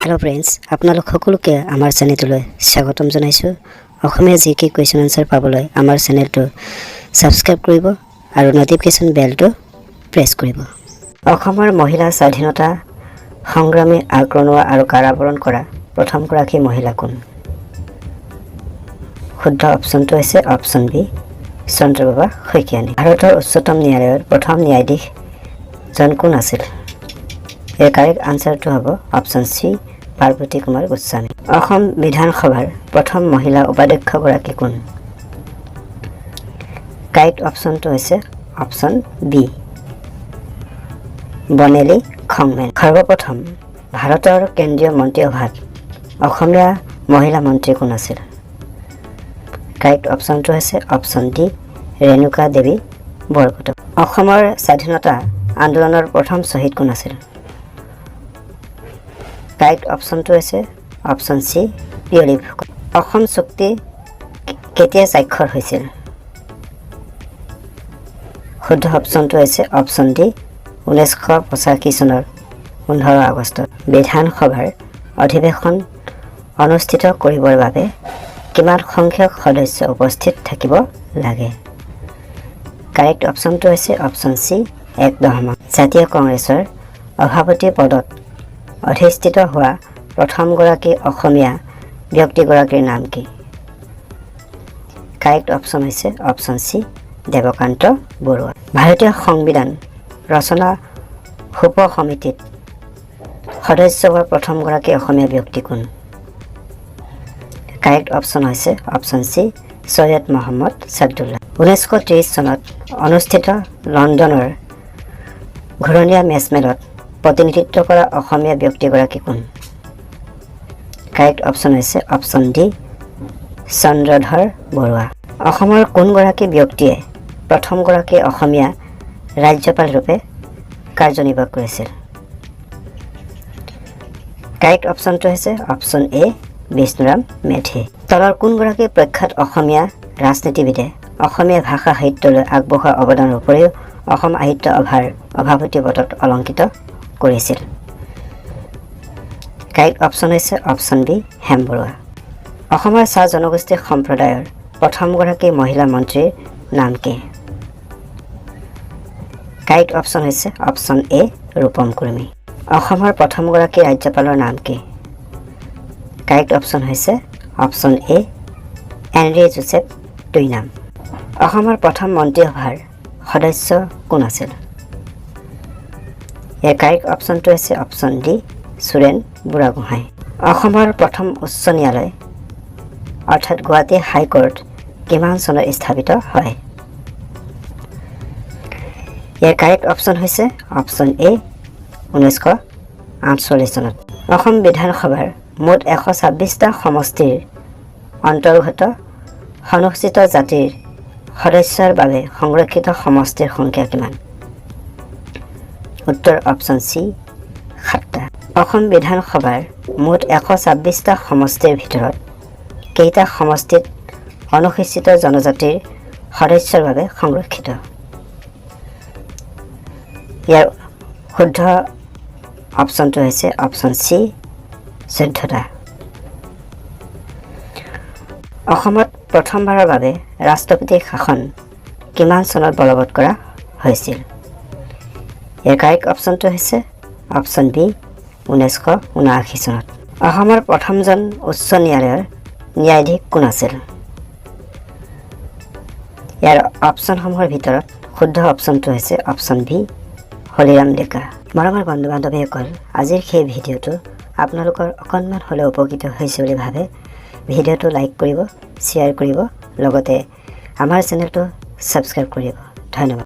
hello friends আপোনালোক সকলোকে আমাৰ চেনেললৈ স্বাগতম জনাইছো অসমীয়া জিকে কোৱেশ্চন আনসাৰ পাবলৈ আমাৰ চেনেলটো সাবস্ক্ৰাইব কৰিব আৰু নটিফিকেশন বেলটো প্ৰেছ কৰিব অসমৰ মহিলা স্বাধীনতা সংগ্ৰামী আগ্ৰনোৱা আৰু কাৰাবৰণ কৰা প্ৰথম গৰাকী মহিলা কোন শুদ্ধ অপচনটো হৈছে অপচন বি চন্দ্ৰবাবা শইকীয়ানী ভাৰতৰ উচ্চতম ন্যায়ালয়ৰ প্ৰথম ন্যায়াধীশ জন কোন আছিল এর কারেক্ট আনসারটো হব অপশন সি পার্বতী কুমার গোস্বামী অসম বিধানসভার প্রথম মহিলা উপাধ্যক্ষ গৰাকী কোন কারেক্ট অপশনটো হৈছে অপশন বি বনেলি খংমেন সর্বপ্রথম ভারতের কেন্দ্রীয় মন্ত্রীসভাত অসমীয়া মহিলা মন্ত্রী কোন আছিল কারেক্ট অপশনটো হৈছে অপশন ডি ৰেণুকা দেৱী বৰকটক অসমৰ স্বাধীনতা আন্দোলনৰ প্ৰথম শহীদ কোন আছিল কাৰেক্ট অপশনটো হৈছে অপশন সি পিয়লি ফুকন অসম চুক্তি কেতিয়া স্বাক্ষৰ হৈছিল শুদ্ধ অপশনটো হৈছে অপশন ডি 1985 চনৰ 15 আগষ্টত বিধানসভাৰ অধিৱেশন অনুষ্ঠিত কৰিবৰ বাবে কিমান সংখ্যক সদস্য উপস্থিত থাকিব লাগে কাৰেক্ট অপশনটো হৈছে অপশন সি 1 জাতীয় কংগ্ৰেছৰ সভাপতি পদত অধিষ্ঠিত হোৱা প্ৰথম গৰাকী অসমীয়া ব্যক্তিগৰাকীৰ নাম কি কাৰেক্ট অপশন হৈছে অপশন সি দেৱকান্ত বৰুৱা ভাৰতীয় সংবিধান ৰচনা উপ সমিতিত সদস্য হোৱা প্ৰথম গৰাকী অসমীয়া ব্যক্তি কোন কারেক্ট অপশন হৈছে অপশন সি সৈয়দ মোহাম্মদ সাদুল্লাহ 1930 চনত অনুষ্ঠিত লণ্ডনৰ ঘূৰণীয়া মেচমেলত প্ৰতিনিধিত্ব কৰা অসমীয়া ব্যক্তিগৰাকী কোন কাৰেক্ট অপশন হৈছে অপশন ডি চন্দ্ৰধৰ বৰুৱা অসমৰ কোন গৰাকী ব্যক্তিয়ে প্ৰথম গৰাকী অসমীয়া ৰাজ্যপাল ৰূপে কাৰ্যনিৰ্বাহ কৰিছিল কাৰেক্ট অপশনটো হৈছে অপশন এ বিষ্ণুৰাম মেধি তলৰ কোন গৰাকী প্ৰখ্যাত অসমীয়া ৰাজনীতিবিদে অসমীয়া ভাষা সাহিত্যলৈ আগবঢ়োৱা অৱদানৰ উপৰিও অসম সাহিত্য সভাৰ সভাপতি পদত অলংকৃত কৰিছিল কাৰেক্ট অপশন হৈছে অপশন বি হেম বৰুৱা অসমৰ চাহ জনগোষ্ঠী সম্প্ৰদায়ৰ প্ৰথম গৰাকী মহিলা মন্ত্ৰীৰ নাম কি কাৰেক্ট অপশন হৈছে অপশন এ ৰূপম কুৰ্মী অসমৰ প্ৰথম গৰাকী ৰাজ্যপালৰ নাম কি কাৰেক্ট অপশন হৈছে অপশন এ এনৰি জোচেফ টুইনাম অসমৰ প্ৰথম মন্ত্ৰীসভাৰ সদস্য কোন আছিল এৰ কাৰেক্ট অপশনটো হৈছে অপশন ডি সুৰেন বুঢ়াগোহাঁই অসমৰ প্ৰথম উচ্চ ন্যায়ালয় অৰ্থাৎ গুৱাহাটী হাইকোৰ্ট কিমান চনত স্থাপিত হয় এৰ কাৰেক্ট অপশন হৈছে অপশন এ 1948 চনত অসম বিধানসভাৰ মুঠ 126টা সমষ্টিৰ অন্তৰ্গত অনুসূচিত জাতিৰ সদস্যৰ বাবে সংৰক্ষিত সমষ্টিৰ সংখ্যা কিমান উত্তৰ অপশন সি 7টা অসম বিধানসভাৰ মুঠ 126টা সমষ্টিৰ ভিতৰত কেইটা সমষ্টিত অনুসূচিত জনজাতিৰ সদস্যৰ বাবে সংৰক্ষিত ইয়াৰ শুদ্ধ অপশনটো হৈছে অপশন সি 14টা অসমত প্ৰথমবাৰৰ বাবে ৰাষ্ট্ৰপতি শাসন কিমান চনত বলবৎ কৰা হৈছিল ইয়াৰ কাৰেক্ট অপশনটো হৈছে অপশন বি 1979 চনত অসমৰ প্ৰথমজন উচ্চ ন্যায়ালয়ৰ ন্যায়াধীশ কোন আছিল ইয়াৰ অপশনসমূহৰ ভিতৰত শুদ্ধ অপশনটো হৈছে অপশন বি হলিৰাম ডেকা মৰমৰ বন্ধু বান্ধৱীসকল আজিৰ সেই ভিডিঅ'টো আপোনালোকৰ অকণমান হ'লেও উপকৃত হৈছে বুলি ভাবে ভিডিঅ'টো লাইক কৰিব শ্বেয়াৰ কৰিব লগতে আমাৰ চেনেলটো সাবস্ক্ৰাইব কৰিব ধন্যবাদ